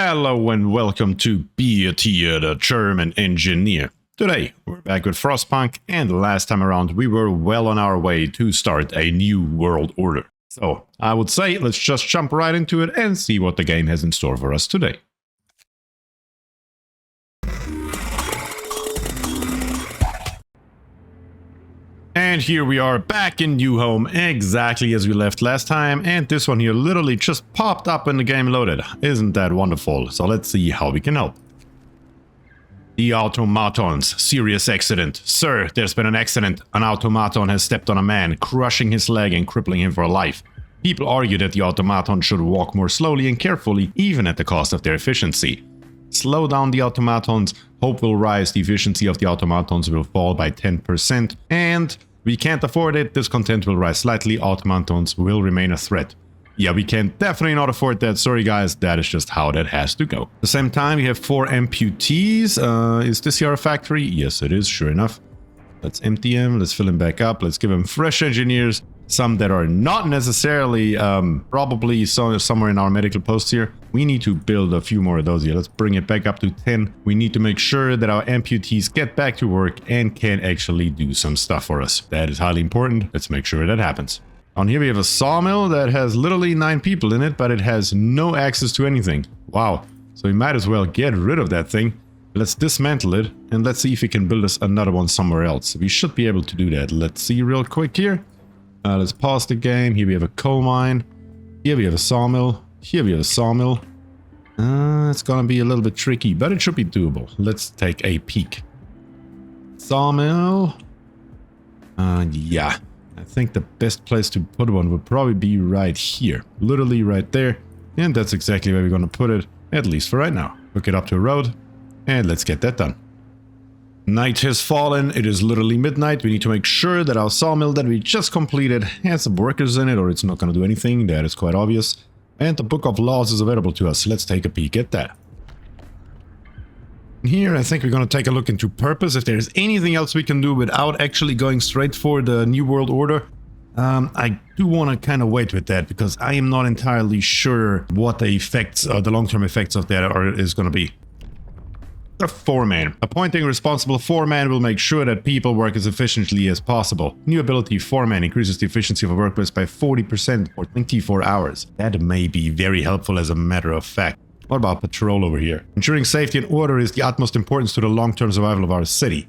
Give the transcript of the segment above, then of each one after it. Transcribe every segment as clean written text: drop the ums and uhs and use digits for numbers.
Hello and welcome to BierTier, the German engineer. Today, we're back with Frostpunk, and last time around we were well on our way to start a new world order. So, I would say let's just jump right into it and see what the game has in store for us today. And here we are back in New Home, exactly as we left last time, and this one here literally just popped up when the game loaded. Isn't that wonderful? So let's see how we can help. The Automatons Serious accident. Sir, there's been an accident. An automaton has stepped on a man, crushing his leg and crippling him for life. People argue that the automaton should walk more slowly and carefully, even at the cost of their efficiency. Slow down the automatons, hope will rise, the efficiency of the automatons will fall by 10%, and we can't afford it, discontent will rise slightly, automatons will remain a threat. Yeah, we can definitely not afford that, sorry guys, that is just how that has to go. At the same time, we have 4 amputees. Is this here a factory? Yes, it is, sure enough. Let's empty him, let's fill him back up, let's give him fresh engineers. Some that are not necessarily, probably somewhere in our medical posts here. We need to build a few more of those here. Let's bring it back up to 10. We need to make sure that our amputees get back to work and can actually do some stuff for us. That is highly important. Let's make sure that happens. On here we have a sawmill that has literally 9 people in it, but it has no access to anything. Wow. So we might as well get rid of that thing. Let's dismantle it and let's see if we can build us another one somewhere else. We should be able to do that. Let's see real quick here. Let's pause the game. Here we have a coal mine. Here we have a sawmill. Here we have a sawmill. It's gonna be a little bit tricky, but it should be doable. Let's take a peek. Sawmill. Yeah. I think the best place to put one would probably be right here. Literally right there. And that's exactly where we're gonna put it, at least for right now. Hook it up to a road. And let's get that done. Night has fallen, it is literally midnight. We need to make sure that our sawmill that we just completed has some workers in it or it's not going to do anything. That is quite obvious. And the Book of Laws is available to us. Let's take a peek at that. Here I think we're going to take a look into purpose. If there's anything else we can do without actually going straight for the New World Order. I do want to kind of wait with that because I am not entirely sure what the effects, the long-term effects of that is going to be. A foreman. Appointing responsible foreman will make sure that people work as efficiently as possible. New ability foreman increases the efficiency of a workplace by 40% for 24 hours. That may be very helpful as a matter of fact. What about patrol over here? Ensuring safety and order is the utmost importance to the long-term survival of our city.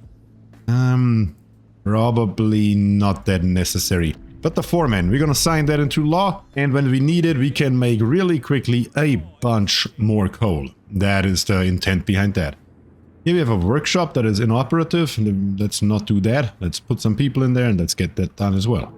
Probably not that necessary. But the foreman, we're gonna sign that into law, and when we need it, we can make really quickly a bunch more coal. That is the intent behind that. Here we have a workshop that is inoperative. Let's not do that. Let's put some people in there and let's get that done as well.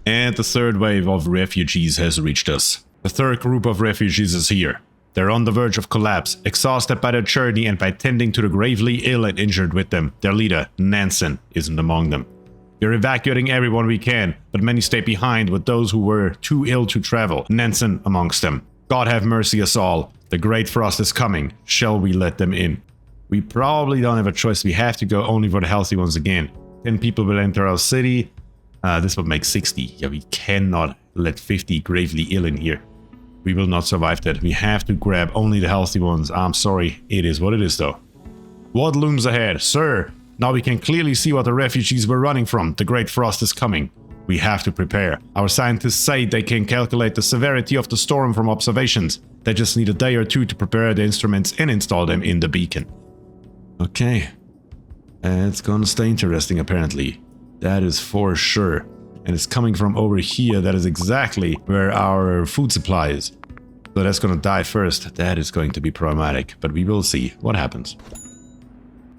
And the third wave of refugees has reached us. The third group of refugees is here. They're on the verge of collapse, exhausted by their journey and by tending to the gravely ill and injured with them. Their leader, Nansen, isn't among them. We're evacuating everyone we can, but many stay behind with those who were too ill to travel. Nansen amongst them. God have mercy us all. The Great Frost is coming. Shall we let them in? We probably don't have a choice. We have to go only for the healthy ones again. 10 people will enter our city. This would make 60. Yeah, we cannot let 50 gravely ill in here. We will not survive that. We have to grab only the healthy ones. I'm sorry. It is what it is though. What looms ahead? Sir, now we can clearly see what the refugees were running from. The Great Frost is coming. We have to prepare. Our scientists say they can calculate the severity of the storm from observations. They just need a day or two to prepare the instruments and install them in the beacon. Okay. It's gonna stay interesting apparently. That is for sure. And it's coming from over here. That is exactly where our food supply is. So that's gonna die first. That is going to be problematic. But we will see what happens.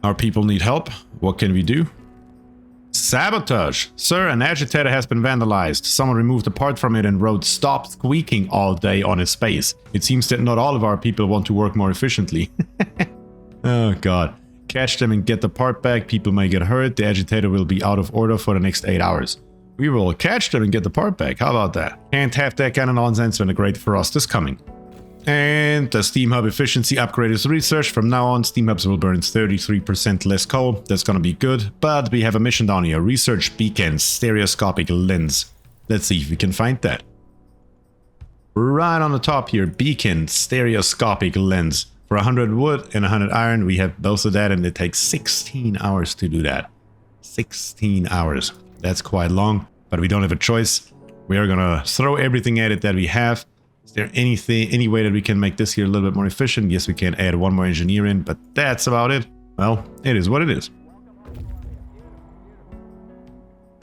Our people need help. What can we do? Sabotage! Sir, an agitator has been vandalized. Someone removed a part from it and wrote "Stop squeaking" all day on its base. It seems that not all of our people want to work more efficiently. Oh god. Catch them and get the part back. People may get hurt. The agitator will be out of order for the next 8 hours. We will catch them and get the part back. How about that? Can't have that kind of nonsense when the Great Frost is coming. And the steam hub efficiency upgrade is researched. From now on, steam hubs will burn 33% less coal. That's gonna be good. But we have a mission down here. Research beacon, stereoscopic lens. Let's see if we can find that. Right on the top here, beacon, stereoscopic lens. For 100 wood and 100 iron, we have both of that, and it takes 16 hours to do that. 16 hours. That's quite long, but we don't have a choice. We are gonna throw everything at it that we have. Is there any way that we can make this here a little bit more efficient? Yes, we can add one more engineer in, but that's about it. Well, it is what it is.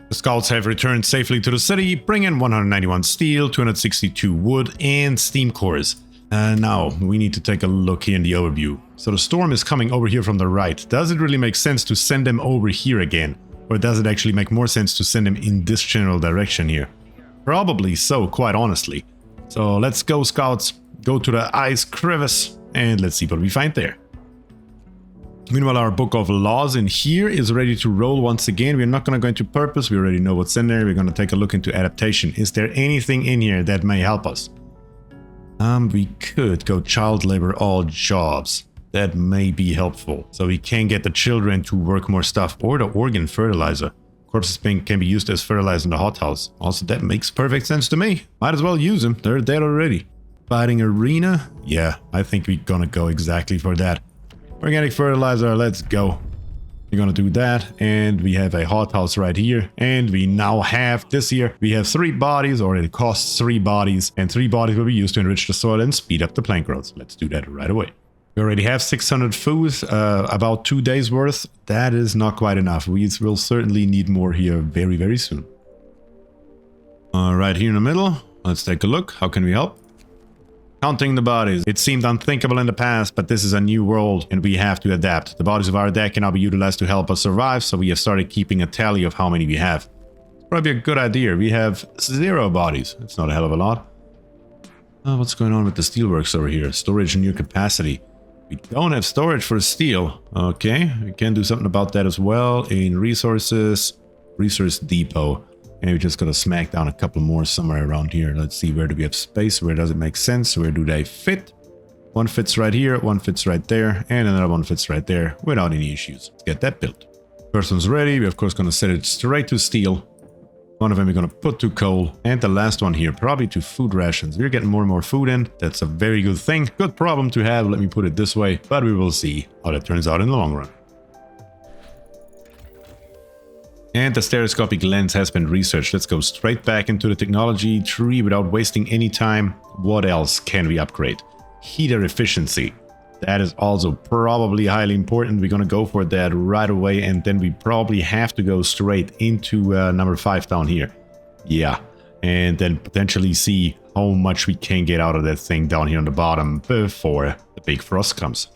The scouts have returned safely to the city, bringing 191 steel, 262 wood, and steam cores. Now, we need to take a look here in the overview. So the storm is coming over here from the right. Does it really make sense to send them over here again? Or does it actually make more sense to send them in this general direction here? Probably so, quite honestly. So let's go, scouts. Go to the ice crevice, and let's see what we find there. Meanwhile, our book of laws in here is ready to roll once again. We're not going to go into purpose. We already know what's in there. We're going to take a look into adaptation. Is there anything in here that may help us? We could go child labor all jobs. That may be helpful. So we can get the children to work more stuff, or the organ fertilizer. Corpses can be used as fertilizer in the hothouse. Also, that makes perfect sense to me. Might as well use them. They're dead already. Fighting arena? Yeah, I think we're gonna go exactly for that. Organic fertilizer, let's go. We're gonna do that, and we have a hothouse right here, and we now have this here. We have 3 bodies, or it costs 3 bodies, and 3 bodies will be used to enrich the soil and speed up the plant growth. Let's do that right away. We already have 600 food, about 2 days worth. That is not quite enough. We will certainly need more here very, very soon. Right here in the middle, let's take a look. How can we help? Counting the bodies. It seemed unthinkable in the past, but this is a new world and we have to adapt. The bodies of our deck can now be utilized to help us survive, so we have started keeping a tally of how many we have. It's probably a good idea. We have 0 bodies. It's not a hell of a lot. What's going on with the steelworks over here? Storage and new capacity. We don't have storage for steel. Okay, we can do something about that as well. In resources, resource depot. And we just gotta smack down a couple more somewhere around here. Let's see, where do we have space? Where does it make sense? Where do they fit? One fits right here, one fits right there, and another one fits right there without any issues. Let's get that built. First one's ready. We're of course gonna set it straight to steel. One of them we're gonna put to coal, and the last one here probably to food rations. We're getting more and more food in. That's a very good thing. Good problem to have, let me put it this way, but we will see how that turns out in the long run. And the stereoscopic lens has been researched. Let's go straight back into the technology tree without wasting any time. What else can we upgrade? Heater efficiency. That is also probably highly important. We're going to go for that right away, and then we probably have to go straight into number 5 down here. Yeah, and then potentially see how much we can get out of that thing down here on the bottom before the big frost comes.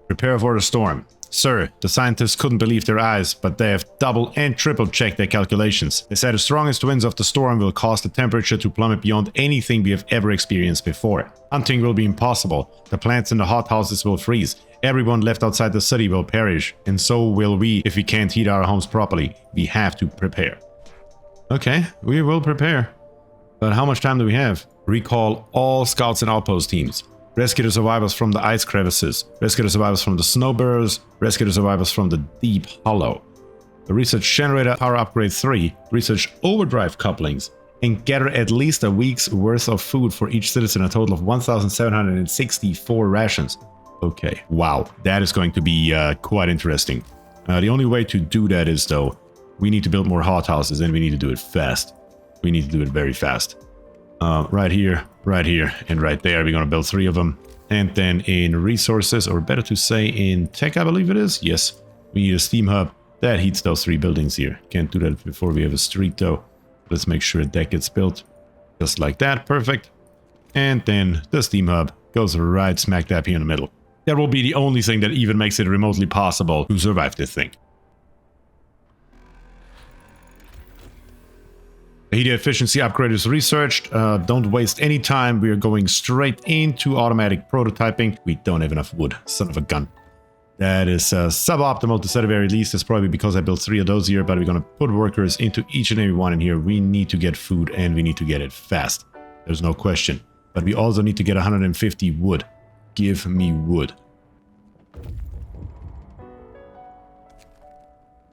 Prepare for the storm. Sir, the scientists couldn't believe their eyes, but they have double and triple checked their calculations. They said the strongest winds of the storm will cause the temperature to plummet beyond anything we have ever experienced before. Hunting will be impossible. The plants in the hothouses will freeze. Everyone left outside the city will perish. And so will we if we can't heat our homes properly. We have to prepare. Okay, we will prepare. But how much time do we have? Recall all scouts and outpost teams. Rescue the survivors from the ice crevices. Rescue the survivors from the snow burrows. Rescue the survivors from the deep hollow. The research generator power upgrade 3. Research overdrive couplings. And gather at least a week's worth of food for each citizen, a total of 1,764 rations. Okay, wow, that is going to be quite interesting. The only way to do that is, though, we need to build more hothouses, and we need to do it fast. We need to do it very fast. Right here, and right there. We're going to build 3 of them. And then in resources, or better to say in tech, I believe it is. Yes, we need a steam hub that heats those 3 buildings here. Can't do that before we have a street, though. Let's make sure that gets built just like that. Perfect. And then the steam hub goes right smack dab here in the middle. That will be the only thing that even makes it remotely possible to survive this thing. The heater efficiency upgrade is researched. Don't waste any time. We are going straight into automatic prototyping. We don't have enough wood. Son of a gun. That is suboptimal to say the very least. It's probably because I built 3 of those here, but we're going to put workers into each and every one in here. We need to get food, and we need to get it fast. There's no question. But we also need to get 150 wood. Give me wood.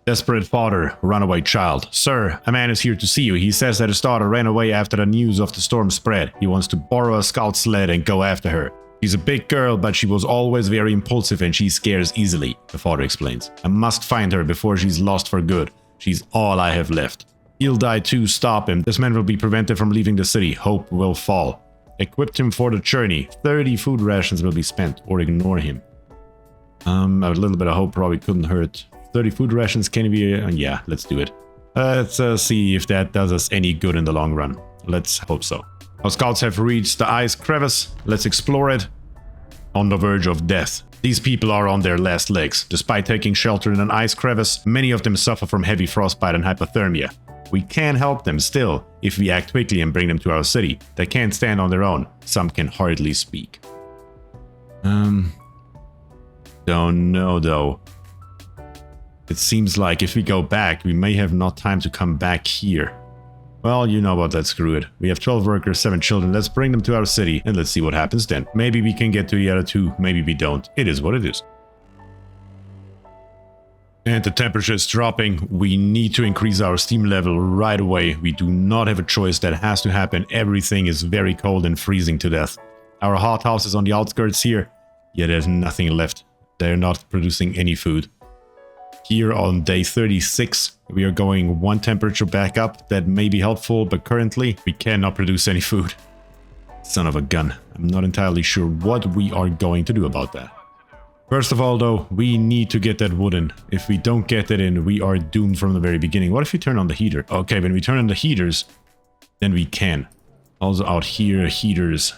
Desperate father, runaway child. Sir, a man is here to see you. He says that his daughter ran away after the news of the storm spread. He wants to borrow a scout sled and go after her. She's a big girl, but she was always very impulsive and she scares easily, the father explains. I must find her before she's lost for good. She's all I have left. He'll die too, stop him. This man will be prevented from leaving the city. Hope will fall. Equipped him for the journey. 30 food rations will be spent, or ignore him. A little bit of hope probably couldn't hurt. 30 food rations can be... yeah, let's do it. Let's see if that does us any good in the long run. Let's hope so. Our scouts have reached the ice crevice. Let's explore it. On the verge of death. These people are on their last legs. Despite taking shelter in an ice crevice, many of them suffer from heavy frostbite and hypothermia. We can help them still, if we act quickly and bring them to our city. They can't stand on their own. Some can hardly speak. Don't know though. It seems like if we go back, we may have not time to come back here. Well, you know about that, screw it. We have 12 workers, 7 children, let's bring them to our city and let's see what happens then. Maybe we can get to the other 2, maybe we don't. It is what it is. And the temperature is dropping. We need to increase our steam level right away. We do not have a choice, that has to happen. Everything is very cold and freezing to death. Our hothouse is on the outskirts here, yet there's nothing left. They're not producing any food. Here on day 36, we are going 1 temperature back up. That may be helpful, but currently we cannot produce any food. Son of a gun. I'm not entirely sure what we are going to do about that. First of all, though, we need to get that wood in. If we don't get that in, we are doomed from the very beginning. What if we turn on the heater? Okay, when we turn on the heaters, then we can. Also out here, heaters.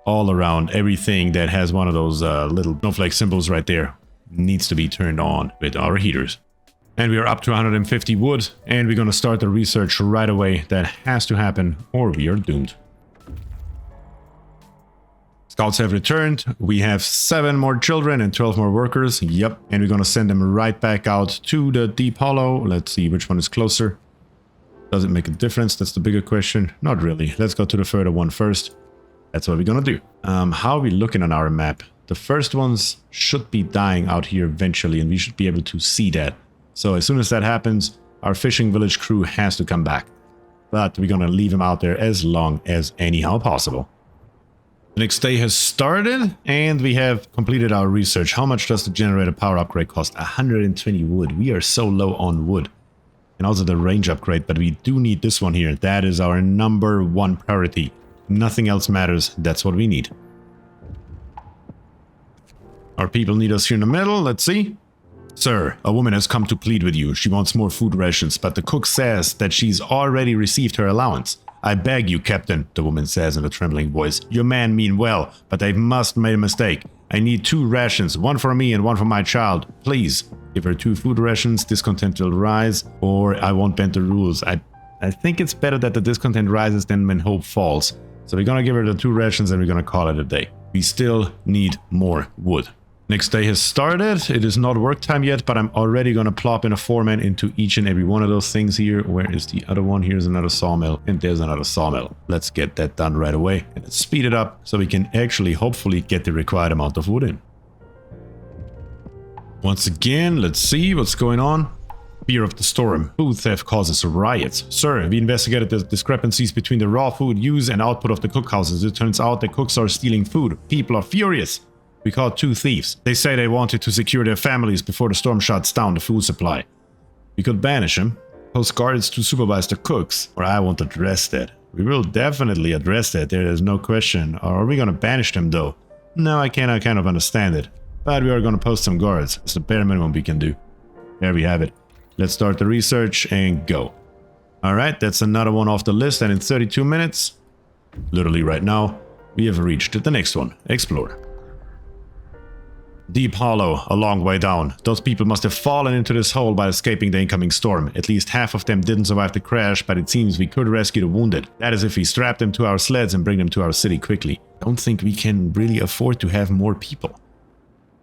All around, everything that has one of those little snowflake symbols right there needs to be turned on with our heaters. And we are up to 150 wood, and we're gonna start the research right away. That has to happen, or we are doomed. Scouts have returned. We have 7 more children and 12 more workers. Yep, and we're gonna send them right back out to the deep hollow. Let's see which one is closer. Does it make a difference? That's the bigger question. Not really. Let's go to the further one first. That's what we're gonna do. How are we looking on our map? The first ones should be dying out here eventually, and we should be able to see that. So as soon as that happens, our fishing village crew has to come back. But we're gonna leave them out there as long as anyhow possible. The next day has started, and we have completed our research. How much does the generator power upgrade cost? 120 wood. We are so low on wood. And also the range upgrade, but we do need this one here. That is our #1 priority. Nothing else matters. That's what we need. Our people need us here in the middle. Let's see. Sir, a woman has come to plead with you. She wants more food rations, but the cook says that she's already received her allowance. I beg you, Captain, the woman says in a trembling voice. Your men mean well, but they must have made a mistake. I need 2 rations, 1 for me and 1 for my child. Please, give her 2 food rations, discontent will rise, or I won't bend the rules. I think it's better that the discontent rises than when hope falls. So we're gonna give her the 2 rations and we're gonna call it a day. We still need more wood. Next day has started. It is not work time yet, but I'm already gonna plop in a 4-man into each and every one of those things here. Where is the other one? Here's another sawmill, and there's another sawmill. Let's get that done right away and let's speed it up so we can actually hopefully get the required amount of wood in. Once again, let's see what's going on. Fear of the storm. Food theft causes riots. Sir, we investigated the discrepancies between the raw food use and output of the cookhouses. It turns out the cooks are stealing food. People are furious. We caught 2 thieves. They say they wanted to secure their families before the storm shuts down the food supply. We could banish them, post guards to supervise the cooks, or I won't address that. We will definitely address that, there is no question. Or are we gonna banish them though? No, I cannot kind of understand it. But we are gonna post some guards. It's the bare minimum we can do. There we have it. Let's start the research and go. Alright, that's another one off the list, and in 32 minutes, literally right now, we have reached the next one. Explore. Deep Hollow, a long way down. Those people must have fallen into this hole by escaping the incoming storm. At least half of them didn't survive the crash, but it seems we could rescue the wounded. That is if we strap them to our sleds and bring them to our city quickly. Don't think we can really afford to have more people.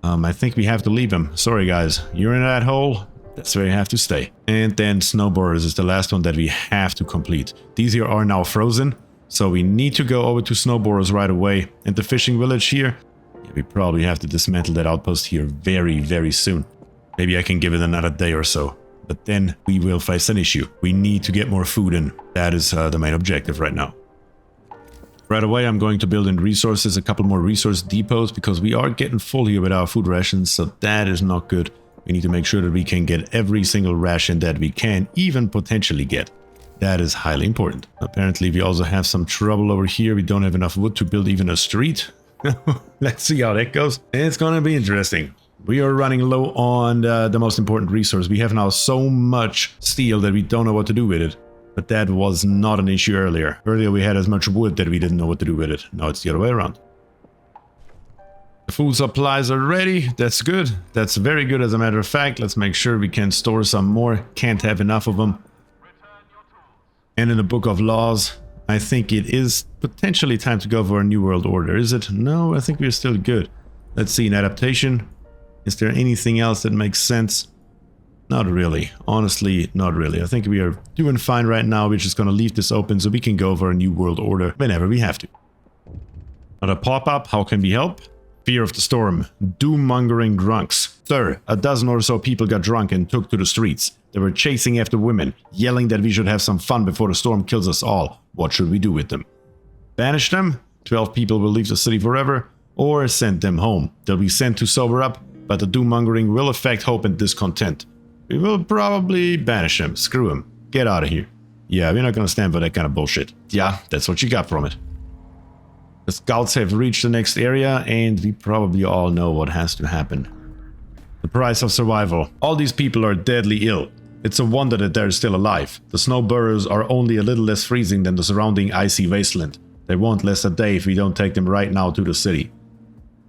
I think we have to leave them. Sorry guys, you're in that hole. That's where you have to stay. And then Snowborers is the last one that we have to complete. These here are now frozen, so we need to go over to Snowborers right away. And the fishing village here, we probably have to dismantle that outpost here very, very soon. Maybe I can give it another day or so. But then we will face an issue. We need to get more food in. That is the main objective right now. Right away, I'm going to build in resources, a couple more resource depots, because we are getting full here with our food rations, so that is not good. We need to make sure that we can get every single ration that we can even potentially get. That is highly important. Apparently, we also have some trouble over here. We don't have enough wood to build even a street. Let's see how that goes. It's going to be interesting. We are running low on the most important resource. We have now so much steel that we don't know what to do with it. But that was not an issue earlier. Earlier we had as much wood that we didn't know what to do with it. Now it's the other way around. The food supplies are ready. That's good. That's very good as a matter of fact. Let's make sure we can store some more. Can't have enough of them. And in the Book of Laws, I think it is potentially time to go for a New World Order. Is it? No, I think we're still good. Let's see, an adaptation. Is there anything else that makes sense? Not really. Honestly, not really. I think we are doing fine right now. We're just going to leave this open so we can go for a New World Order whenever we have to. Another pop-up. How can we help? Fear of the Storm. Doom-mongering drunks. Sir, a dozen or so people got drunk and took to the streets. They were chasing after women, yelling that we should have some fun before the storm kills us all. What should we do with them? Banish them? 12 people will leave the city forever? Or send them home? They'll be sent to sober up, but the doom-mongering will affect hope and discontent. We will probably banish him. Screw him. Get out of here. Yeah, we're not gonna stand for that kind of bullshit. Yeah, that's what you got from it. The scouts have reached the next area, and we probably all know what has to happen. The price of survival. All these people are deadly ill. It's a wonder that they're still alive. The snow burrows are only a little less freezing than the surrounding icy wasteland. They won't last a day if we don't take them right now to the city.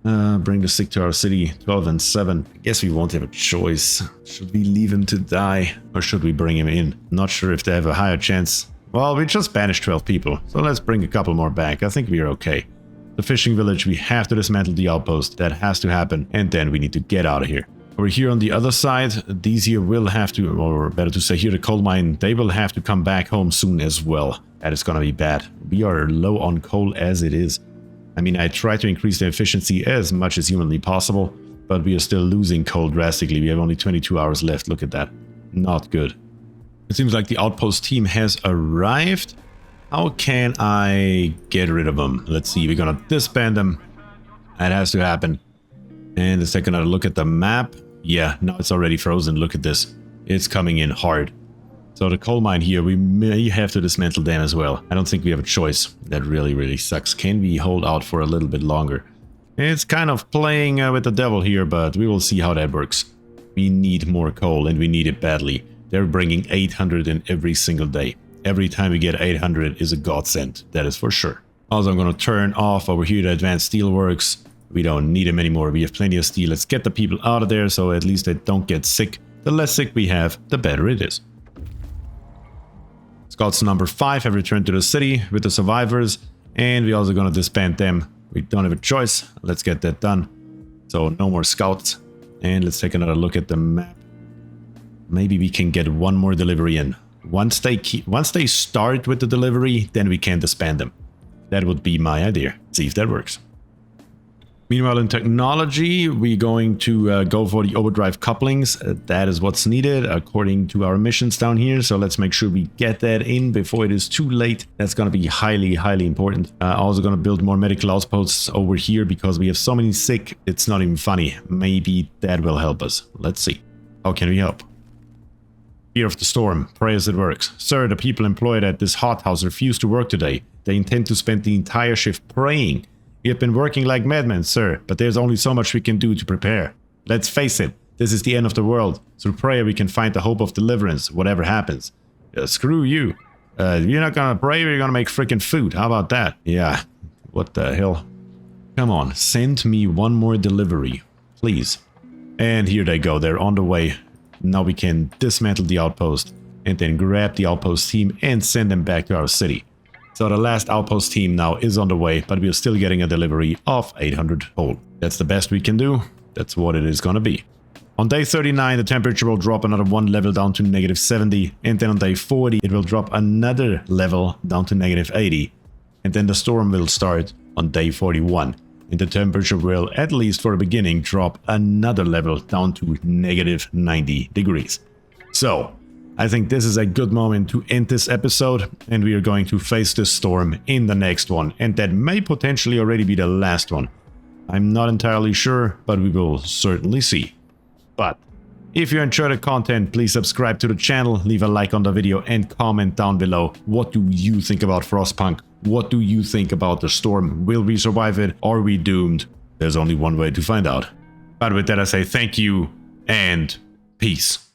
Bring the sick to our city, 12 and 7. I guess we won't have a choice. Should we leave him to die? Or should we bring him in? Not sure if they have a higher chance. Well, we just banished 12 people, so let's bring a couple more back. I think we are okay. The fishing village, we have to dismantle the outpost. That has to happen, and then we need to get out of here. Over here on the other side, these here will have to, or better to say here, the coal mine, they will have to come back home soon as well. That is gonna be bad. We are low on coal as it is. I mean, I try to increase the efficiency as much as humanly possible, but we are still losing coal drastically. We have only 22 hours left. Look at that. Not good. It seems like the outpost team has arrived. How can I get rid of them? Let's see. We're gonna disband them. That has to happen. And let's take another look at the map. Yeah, now it's already frozen. Look at this. It's coming in hard. So the coal mine here, we may have to dismantle them as well. I don't think we have a choice. That really, really sucks. Can we hold out for a little bit longer? It's kind of playing with the devil here, but we will see how that works. We need more coal, and we need it badly. They're bringing 800 in every single day. Every time we get 800 is a godsend, that is for sure. Also, I'm going to turn off over here the advanced steelworks. We don't need them anymore. We have plenty of steel. Let's get the people out of there so at least they don't get sick. The less sick we have, the better it is. Scouts number 5 have returned to the city with the survivors, and we're also going to disband them. We don't have a choice. Let's get that done. So no more scouts. And let's take another look at the map. Maybe we can get one more delivery in. Once they start with the delivery, then we can disband them. That would be my idea. See if that works. Meanwhile, in technology, we're going to go for the overdrive couplings. That is what's needed according to our missions down here. So let's make sure we get that in before it is too late. That's going to be highly, highly important. Also going to build more medical outposts over here because we have so many sick. It's not even funny. Maybe that will help us. Let's see. How can we help? Fear of the Storm. Pray as it works. Sir, the people employed at this hothouse refuse to work today. They intend to spend the entire shift praying. We have been working like madmen, sir, but there's only so much we can do to prepare. Let's face it, this is the end of the world. Through prayer we can find the hope of deliverance, whatever happens. Screw you. You're not gonna pray, you're gonna make freaking food. How about that? Yeah, what the hell? Come on, send me one more delivery, please. And here they go, they're on the way. Now we can dismantle the outpost and then grab the outpost team and send them back to our city. So the last outpost team now is on the way, but we are still getting a delivery of 800 coal. That's the best we can do. That's what it is gonna be. On day 39, the temperature will drop another 1 level down to -70. And then on day 40, it will drop another level down to -80. And then the storm will start on day 41. and the temperature will, at least for the beginning, drop another level down to -90 degrees. So, I think this is a good moment to end this episode, and we are going to face this storm in the next one, and that may potentially already be the last one. I'm not entirely sure, but we will certainly see. But if you enjoy the content, please subscribe to the channel, leave a like on the video, and comment down below. What do you think about Frostpunk? What do you think about the storm? Will we survive it? Are we doomed? There's only one way to find out. But with that, I say thank you and peace.